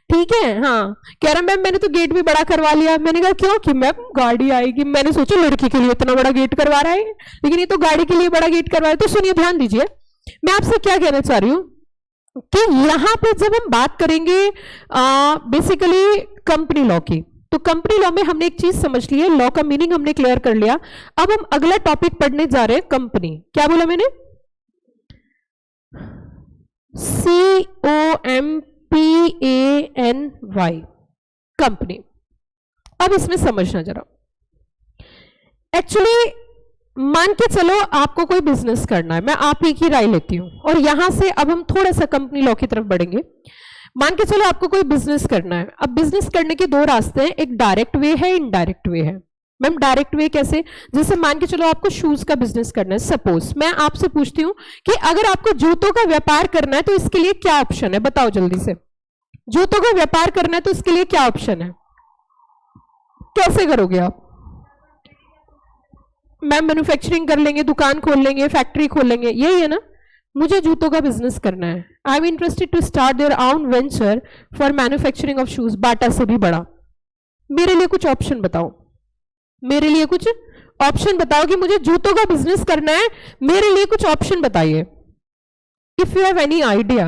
ठीक है। हाँ, कह रहा मैम मैंने तो गेट भी बड़ा करवा लिया। मैंने कहा क्यों? कि मैम गाड़ी आएगी। मैंने सोचा लड़की के लिए इतना बड़ा गेट करवा रहा है, लेकिन ये तो गाड़ी के लिए बड़ा गेट करवा रहा है। तो सुनिए, ध्यान दीजिए, मैं आपसे क्या कहना चाह रही हूं कि यहां पे जब हम बात करेंगे बेसिकली कंपनी लॉ की, तो कंपनी लॉ में हमने एक चीज समझ ली है, लॉ का मीनिंग हमने क्लियर कर लिया। अब हम अगला टॉपिक पढ़ने जा रहे हैं, कंपनी। क्या बोला मैंने? COMPANY, company. अब इसमें समझना जरा। एक्चुअली मान के चलो आपको कोई बिजनेस करना है, मैं आप ही की राय लेती हूं, और यहां से अब हम थोड़ा सा कंपनी लॉ की तरफ बढ़ेंगे। मान के चलो आपको कोई बिजनेस करना है। अब बिजनेस करने के दो रास्ते हैं, एक डायरेक्ट वे है, इनडायरेक्ट वे है। मैम डायरेक्ट वे कैसे? जैसे मान के चलो आपको शूज का बिजनेस करना है। सपोज मैं आपसे पूछती हूं कि अगर आपको जूतों का व्यापार करना है तो इसके लिए क्या ऑप्शन है? बताओ जल्दी से। जूतों का व्यापार करना है तो इसके लिए क्या ऑप्शन है? कैसे करोगे आप? मैम मैन्युफैक्चरिंग कर लेंगे, दुकान खोल लेंगे, फैक्ट्री खोल लेंगे, यही है ना। मुझे जूतों का बिजनेस करना है, I am interested to start their own venture for manufacturing of shoes, Bata से भी बड़ा। मेरे लिए कुछ ऑप्शन बताओ, मेरे लिए कुछ ऑप्शन बताओ कि मुझे जूतों का बिजनेस करना है, मेरे लिए कुछ ऑप्शन बताइए। If you have any idea.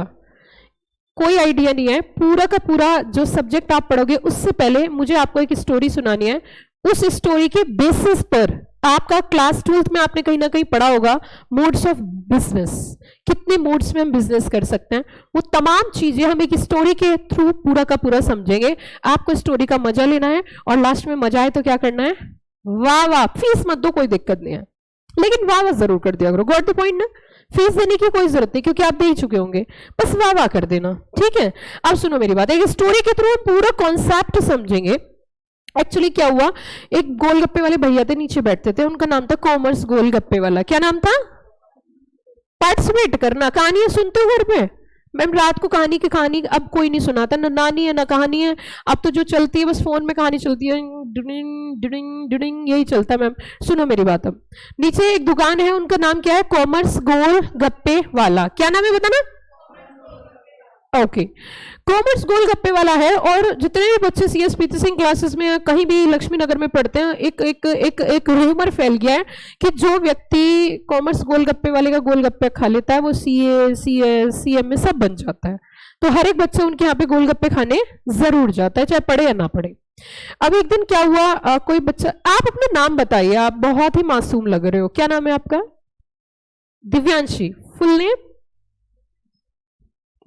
कोई आइडिया नहीं है, पूरा का पूरा जो सब्जेक्ट आप पढ़ोगे उससे पहले मुझे आपको एक स्टोरी सुनानी है। उस स्टोरी के बेसिस पर आपका क्लास 12th में आपने कहीं ना कहीं पढ़ा होगा मोड्स ऑफ बिजनेस, कितने मोड्स में हम बिजनेस कर सकते हैं, वो तमाम चीजें हम एक स्टोरी के थ्रू पूरा का पूरा समझेंगे। आपको स्टोरी का मजा लेना है, और लास्ट में मजा आए तो क्या करना है? वाह वाह। फीस मत दो, कोई दिक्कत नहीं है, लेकिन वाह वाह जरूर कर दिया करो। गॉट द पॉइंट ना? फीस देने की कोई जरूरत नहीं, क्योंकि आप दे ही चुके होंगे, बस वाह वाह कर देना, ठीक है। अब सुनो मेरी बात, एक स्टोरी के थ्रू पूरा कॉन्सेप्ट समझेंगे। एक्चुअली क्या हुआ, एक गोलगप्पे वाले भैया थे, नीचे बैठते थे, उनका नाम था कॉमर्स गोलगप्पे वाला। क्या नाम था? पार्टिसिपेट करना, कहानियां सुनते हो घर पे? मैम रात को कहानी की कहानी अब कोई नहीं सुनाता, ना नानी है ना कहानी है, अब तो जो चलती है बस फोन में कहानी चलती है, डिडिंग डिडिंग डिडिंग यही चलता है। मैम सुनो मेरी बात, अब नीचे एक दुकान है, उनका नाम क्या है? कॉमर्स गोलगप्पे वाला। क्या नाम है बताना? ओके, कॉमर्स गोलगप्पे वाला है। और जितने भी बच्चे CS पीती सिंह क्लासेस में कहीं भी लक्ष्मी नगर में पढ़ते हैं, एक एक एक एक रूमर फैल गया है कि जो व्यक्ति कॉमर्स गोलगप्पे वाले का गोलगप्पे खा लेता है वो CA CS CM में सब बन जाता है। तो हर एक बच्चा उनके यहाँ पे गोलगप्पे खाने जरूर जाता है, चाहे पढ़े या ना पढ़े। अब एक दिन क्या हुआ, कोई बच्चा, आप अपना नाम बताइए, आप बहुत ही मासूम लग रहे हो, क्या नाम है आपका? दिव्यांशी। Full name?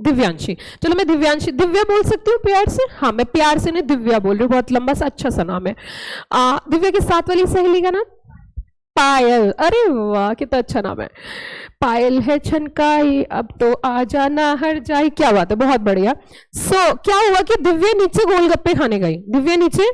दिव्यांशी। चलो मैं दिव्यांशी, दिव्या बोल सकती हूँ प्यार से? हाँ मैं प्यार से नहीं दिव्या बोल रही हूँ, बहुत लंबा सा अच्छा सा नाम है। दिव्या के साथ वाली सहेली का नाम? पायल। अरे वाह कितना अच्छा नाम है। पायल है छनकाई अब तो आ जाना हर जाए, क्या बात है, बहुत बढ़िया। क्या हुआ कि दिव्या नीचे गोलगप्पे खाने गई, दिव्या नीचे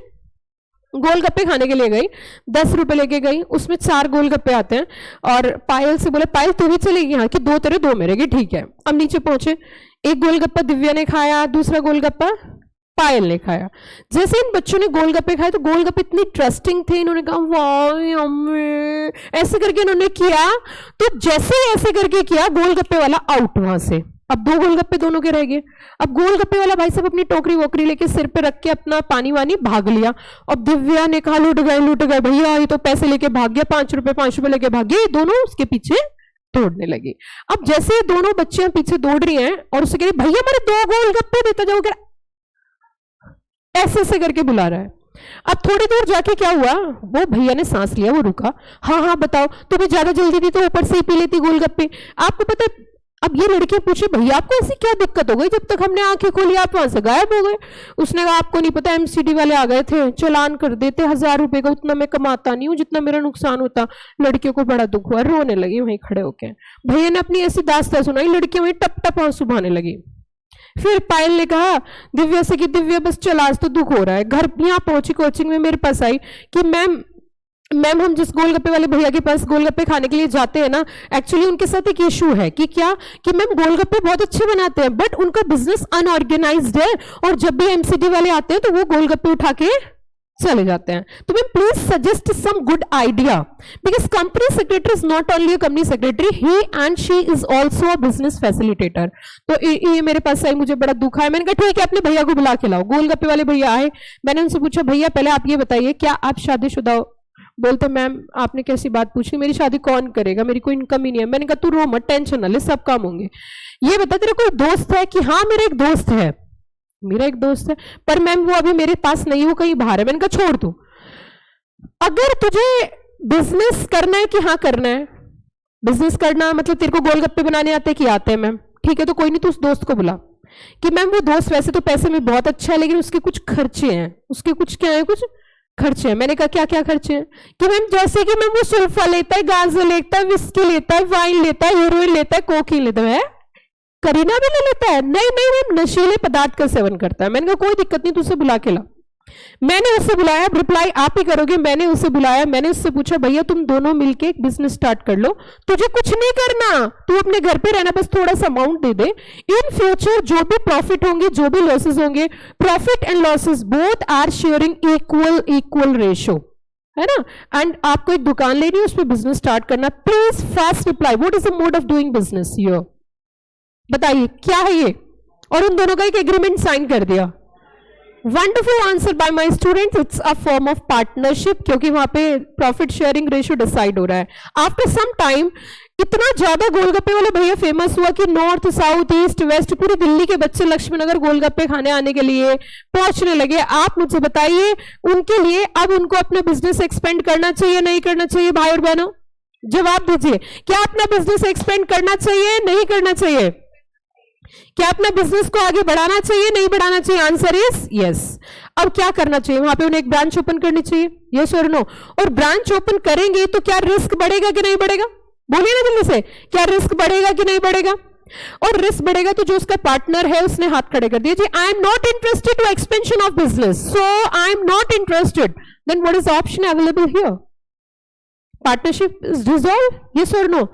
गोलगप्पे खाने के लिए गई, 10 रुपए लेके गई, उसमें 4 गोलगप्पे आते हैं, और पायल से बोले पायल तू भी चलेगी यहाँ, कि 2 तेरे 2 मेरे की, ठीक है। अब नीचे पहुंचे, एक गोलगप्पा दिव्या ने खाया, दूसरा गोलगप्पा पायल ने खाया। जैसे इन बच्चों ने गोलगप्पे खाए तो गोलगप्पे इतनी ट्रस्टिंग थे, इन्होंने कहा वाह यम्मी, ऐसे करके इन्होंने किया। तो जैसे ही ऐसे करके किया, गोलगप्पे वाला आउट वहां से। अब 2 गोलगप्पे दोनों के रह गए। अब गोलगप्पे वाला भाई साहब अपनी टोकरी वोकरी लेके सिर पे रख के अपना पानी वानी भाग लिया। अब दिव्या ने कहा लूट गए भैया, ये तो पैसे लेके भाग गया, 5 रुपए लेके भाग गया। दोनों उसके पीछे दौड़ने लगी। अब जैसे ये दोनों बच्चियां पीछे दौड़ रही हैं और उसे कह रही भैया मेरे 2 गोलगप्पे देता जाओ, ऐसे ऐसे करके बुला रहा है। अब थोड़ी दूर जाके क्या हुआ, वो भैया ने सांस लिया, वो रुका। हाँ बताओ, तुम्हें ज्यादा जल्दी थी तो ऊपर से ही पी लेती गोलगप्पे। आपको पता है, अब ये लड़कियां पूछे भैया आपको ऐसी क्या दिक्कत हो गई, जब तक हमने आंखें खोली आप वहां से गायब हो गए। उसने कहा आपको नहीं पता, एमसीडी वाले आ गए थे, चालान कर देते 1000 रुपए का, उतना मैं कमाता नहीं हूं जितना मेरा नुकसान होता। लड़कियों को बड़ा दुख हुआ, रोने लगी वहीं खड़े होके। भैया ने अपनी ऐसी दास्तां सुनाई, लड़कियां वहीं टप टप आंसू बहाने लगी। फिर पायल ने कहा दिव्या से कि दिव्या बस चल, आज तो दुख हो रहा है। घर यहाँ पहुंची, कोचिंग में मेरे पास आई कि मैम हम जिस गोलगप्पे वाले भैया के पास गोलगप्पे खाने के लिए जाते हैं ना, एक्चुअली उनके साथ एक इशू है कि क्या कि मैम गोलगप्पे बहुत अच्छे बनाते हैं बट उनका बिजनेस अनऑर्गेनाइज्ड है, और जब भी एमसीडी वाले आते हैं तो वो गोलगप्पे उठा के चले जाते हैं। तो ma'am please suggest some good idea, because company secretary is not only a company secretary, he and she is also a business facilitator. तो ये मेरे पास आई, मुझे बड़ा दुख है। मैंने कहा ठीक है, अपने भैया को बुला के लाओ। गोलगप्पे वाले भैया आए, मैंने उनसे पूछा भैया पहले आप ये बताइए क्या आप शादीशुदा हो? बोलते मैम आपने कैसी बात पूछी, मेरी शादी कौन करेगा, मेरी कोई इनकम ही नहीं है। मैंने कहा तू रो मत, टेंशन ना ले, सब काम होंगे। ये बता तेरा कोई दोस्त है? कि हाँ मेरा एक दोस्त है, पर मैम वो अभी मेरे पास नहीं, वो कहीं बाहर है। मैंने कहा छोड़ तू, अगर तुझे बिजनेस करना है कि हाँ करना है, बिजनेस करना मतलब तेरे को गोलगप्पे बनाने आते कि आते हैं मैम, ठीक है तो कोई नहीं, तू उस दोस्त को बुला। कि मैम वो दोस्त वैसे तो पैसे में बहुत अच्छा है लेकिन उसके कुछ खर्चे हैं, उसके कुछ क्या है, कुछ खर्चे हैं। मैंने कहा क्या क्या खर्चे हैं? कि मैम जैसे कि मैम वो सुल्फा लेता है, गांजा लेता है, विस्की लेता है, वाइन लेता है, हीरोइन लेता है, कोकीन लेता है, करीना भी ले लेता है। नहीं मैम नशीले पदार्थ का सेवन करता है। मैंने कहा कोई दिक्कत नहीं, तुझसे बुला के ला। मैंने उससे बुलाया, रिप्लाई आप ही करोगे, मैंने उससे बुलाया, मैंने उससे पूछा भैया तुम दोनों मिलके एक बिजनेस स्टार्ट कर लो, तुझे कुछ नहीं करना, तू अपने घर पे रहना, बस थोड़ा सा amount they they. In future जो भी प्रॉफिट होंगे, जो भी लॉसेस होंगे, profit and losses both are sharing equal ratio, है ना। एंड आपको एक दुकान लेनी है, उस पर बिजनेस स्टार्ट करना। Please fast reply, what is the mode of doing business here, बताइए क्या है ये। और उन दोनों का एक एग्रीमेंट साइन कर दिया। Wonderful answer by my students, it's a form of partnership, क्योंकि वहां पे प्रॉफिट शेयरिंग रेशियो डिसाइड हो रहा है। आफ्टर सम टाइम इतना ज्यादा गोलगप्पे वाला भैया फेमस हुआ कि नॉर्थ साउथ ईस्ट वेस्ट पूरी दिल्ली के बच्चे लक्ष्मीनगर गोलगप्पे खाने आने के लिए पहुंचने लगे। आप मुझे बताइए उनके लिए अब उनको अपना बिजनेस एक्सपेंड करना चाहिए नहीं करना चाहिए? भाई और बहनों जवाब दीजिए, क्या अपना बिजनेस एक्सपेंड करना चाहिए नहीं करना चाहिए? क्या अपना बिजनेस को आगे बढ़ाना चाहिए नहीं बढ़ाना चाहिए? Answer is yes. अब क्या करना चाहिए? वहां पे उन्हें एक ब्रांच ओपन करनी चाहिए, यस और नो। और ब्रांच ओपन करेंगे तो क्या रिस्क बढ़ेगा कि नहीं बढ़ेगा? बोलिए ना जल्दी से, क्या रिस्क बढ़ेगा कि नहीं बढ़ेगा? और रिस्क बढ़ेगा तो जो उसका पार्टनर है उसने हाथ खड़े कर दिए जी, I am not interested to expansion of business, so I am not interested. Then what is the option available here? Partnership is dissolve, yes और नो।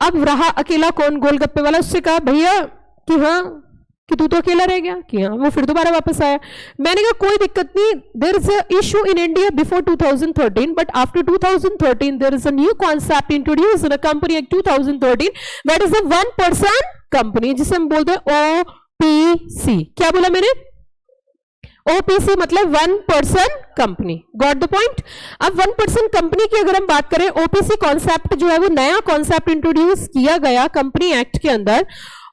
अब रहा अकेला कौन? गोलगप्पे वाला। उससे कहा भैया कि हाँ, कि तू तो अकेला रह गया, कि हाँ। वो फिर दोबारा वापस आया। मैंने कहा कोई दिक्कत नहीं, there is a issue in India before 2013 but after 2013 there is a new concept introduce in a company act 2013 that is a one person company, जिसे हम बोलते हैं ओपीसी। क्या बोला मैंने? ओपीसी मतलब one person company. Got the point? अब वन पर्सन कंपनी की अगर हम बात करें, ओपीसी कॉन्सेप्ट जो है वो नया कॉन्सेप्ट इंट्रोड्यूस किया गया कंपनी एक्ट के अंदर,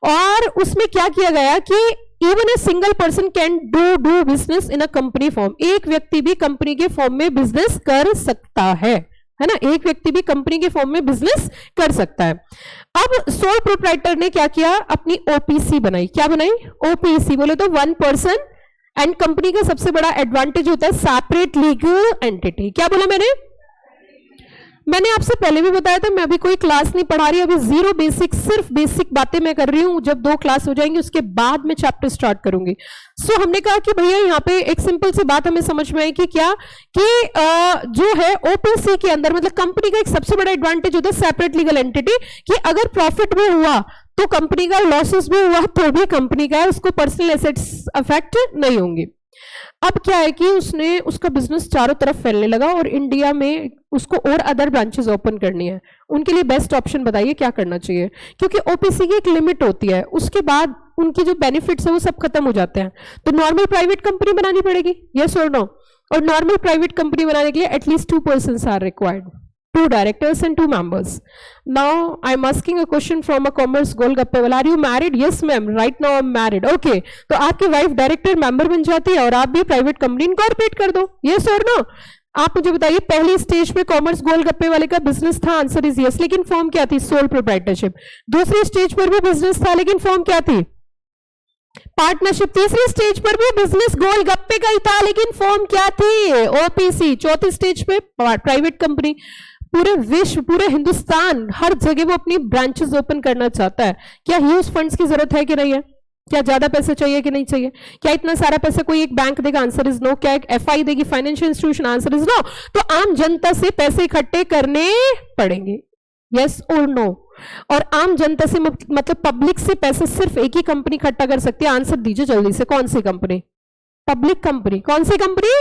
और उसमें क्या किया गया कि even a single person can do business in a company form. एक व्यक्ति भी कंपनी के फॉर्म में बिजनेस कर सकता है ना, एक व्यक्ति भी कंपनी के फॉर्म में बिजनेस कर सकता है। अब सोल प्रोप्राइटर ने क्या किया? अपनी ओपीसी बनाई। क्या बनाई? ओपीसी। बोले तो वन पर्सन एंड कंपनी का सबसे बड़ा एडवांटेज होता है सेपरेट लीगल एंटिटी। क्या बोला मैंने आपसे पहले भी बताया था, मैं अभी कोई क्लास नहीं पढ़ा रही, अभी जीरो बेसिक, सिर्फ बेसिक बातें मैं कर रही हूं। जब 2 क्लास हो जाएंगी उसके बाद मैं चैप्टर स्टार्ट करूंगी। सो हमने कहा कि भैया यहाँ पे एक सिंपल सी बात हमें समझ में आई कि क्या कि जो है ओपीसी के अंदर मतलब कंपनी का एक सबसे बड़ा एडवांटेज होता है सेपरेट लीगल एंटिटी, कि अगर प्रॉफिट भी हुआ तो कंपनी का, लॉसेस भी हुआ तो भी कंपनी का है, उसको पर्सनल एसेट्स अफेक्ट नहीं होंगे। अब क्या है कि उसने उसका बिजनेस चारों तरफ फैलने लगा और इंडिया में उसको और अदर ब्रांचेस ओपन करनी है। उनके लिए बेस्ट ऑप्शन बताइए क्या करना चाहिए, क्योंकि ओपीसी की एक लिमिट होती है, उसके बाद उनकी जो बेनिफिट्स है वो सब खत्म हो जाते हैं। तो नॉर्मल प्राइवेट कंपनी बनानी पड़ेगी, यस और नो? और नॉर्मल प्राइवेट कंपनी बनाने के लिए at least 2 persons are required, 2 directors and 2 members. Now I am asking a question from a commerce गोलगप्पे वाला, are you married? Yes ma'am, right now I am married. Okay, तो आपकी वाइफ डायरेक्टर मेंबर बन जाती है और आप भी प्राइवेट कंपनी इनकॉर्पोरेट कर दो, yes और नो? आप मुझे बताइए, पहली स्टेज पे कॉमर्स गोलगप्पे वाले का बिजनेस था, आंसर इज यस, लेकिन फॉर्म क्या थी? Sole proprietorship. दूसरी स्टेज पर भी बिजनेस था, लेकिन फॉर्म क्या थी? पार्टनरशिप। तीसरी स्टेज पर भी बिजनेस गोलगप्पे का ही था, लेकिन फॉर्म क्या थी? ओपीसी। चौथी स्टेज पे प्राइवेट कंपनी। पूरे विश्व, पूरे हिंदुस्तान, हर जगह वो अपनी ब्रांचेस ओपन करना चाहता है। क्या ह्यूज फंड्स की जरूरत है कि नहीं है? क्या ज्यादा पैसे चाहिए कि नहीं चाहिए? क्या इतना सारा पैसा कोई एक बैंक देगा? Answer is no. क्या एक एफआई देगी, financial institution? Answer is no. तो आम जनता से पैसे इकट्ठे करने पड़ेंगे, यस और नो? और आम जनता से मतलब पब्लिक से पैसे सिर्फ एक ही कंपनी इकट्ठा कर सकती है। आंसर दीजिए जल्दी से, कौन सी कंपनी? Public company. कौन सी company?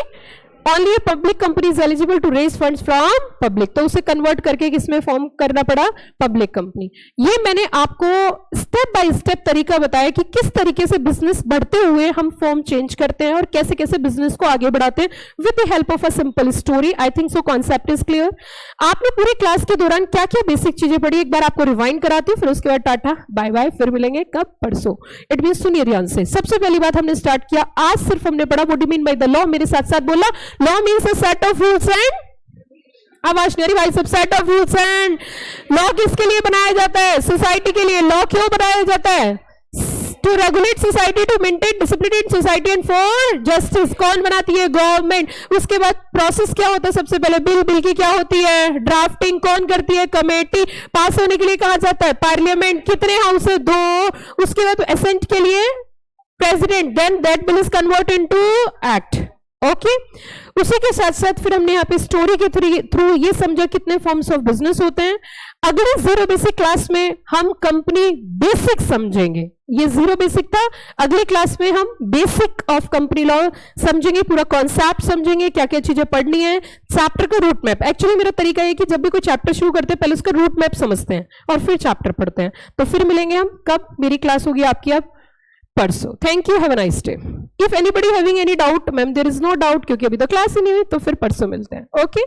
Only a public company is eligible to raise funds from public। तो उसे कन्वर्ट करके किसमें फॉर्म करना पड़ा? Public company. ये मैंने आपको स्टेप बाय स्टेप तरीका बताया कि किस तरीके से बिजनेस बढ़ते हुए हम फॉर्म चेंज करते हैं और कैसे कैसे बिजनेस को आगे बढ़ाते हैं with the help of a simple story. I think so concept is clear. आपने पूरी क्लास के दौरान क्या क्या बेसिक चीजें पढ़ी, एक बार आपको रिवाइंड कराती हूँ, फिर उसके बाद टाटा बाय बाय, फिर मिलेंगे कब? परसों। इट मीन सुनिए ध्यान से। सबसे पहली बात हमने स्टार्ट किया, आज सिर्फ हमने पढ़ा what do mean by the law. मेरे साथ साथ बोला, law means a set of rules and, आवाज नहीं आ रही भाई सब, set of rules and. Law किसके लिए बनाया जाता है? सोसाइटी के लिए। लॉ क्यों बनाया जाता है? To regulate society, to maintain discipline in society and for justice. कौन बनाती है? गवर्नमेंट। उसके बाद प्रोसेस क्या होता है? सबसे पहले बिल की क्या होती है? ड्राफ्टिंग। कौन करती है? कमेटी। पास होने के लिए कहा जाता है पार्लियामेंट। कितने हाउस है? 2। उसके बाद असेंट के लिए president. Then that bill is convert into act. Okay. उसी के साथ साथ फिर हमने यहाँ पे स्टोरी के थ्रू ये समझा कितने फॉर्म्स ऑफ बिजनेस होते हैं। अगले जीरो बेसिक क्लास में हम कंपनी बेसिक समझेंगे। ये जीरो बेसिक था, अगली क्लास में हम बेसिक ऑफ कंपनी लॉ समझेंगे, पूरा कॉन्सेप्ट समझेंगे, क्या क्या चीजें पढ़नी है, चैप्टर का रूट मैप। एक्चुअली मेरा तरीका है कि जब भी कोई चैप्टर शुरू करते हैं पहले उसका रूट मैप समझते हैं और फिर चैप्टर पढ़ते हैं। तो फिर मिलेंगे हम कब? मेरी क्लास होगी आपकी अब परसों। Thank you, have a nice day. If anybody having any doubt, ma'am there is no doubt, क्योंकि अभी तो क्लास ही नहीं हुई, तो फिर परसों मिलते हैं। ओके।